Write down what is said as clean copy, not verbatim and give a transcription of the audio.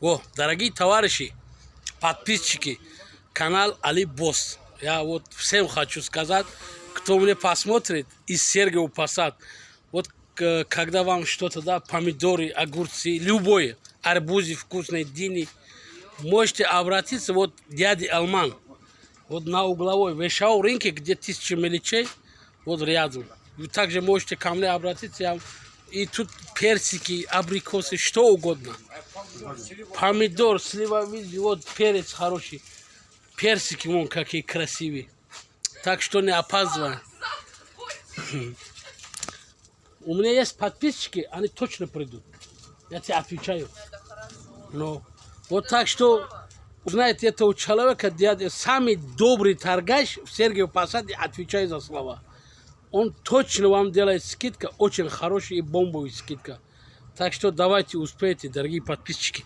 О, дорогие товарищи, подписчики, канал Али Босс. Я вот всем хочу сказать, кто меня посмотрит из Сергиева Посад, вот когда вам что-то, да, помидоры, огурцы, любое, арбузы, вкусные, дыни, можете обратиться, вот дядя Алман, вот на угловой Вешау рынке, где 1000 мелочей, вот рядом. Вы также можете ко мне обратиться, и тут персики, абрикосы, что угодно. Помидор, слива, вот перец хороший. Персики, вон какие красивые. Так что не опаздывай. У меня есть подписчики, они точно придут. Я тебе отвечаю. Но вот так что, знаете, этого человека, дядя, самый добрый торгач в Сергиеве Посаде, отвечаю за слова. Он точно вам делает скидка, очень хорошая и бомбовая скидка. Так что давайте успейте, дорогие подписчики.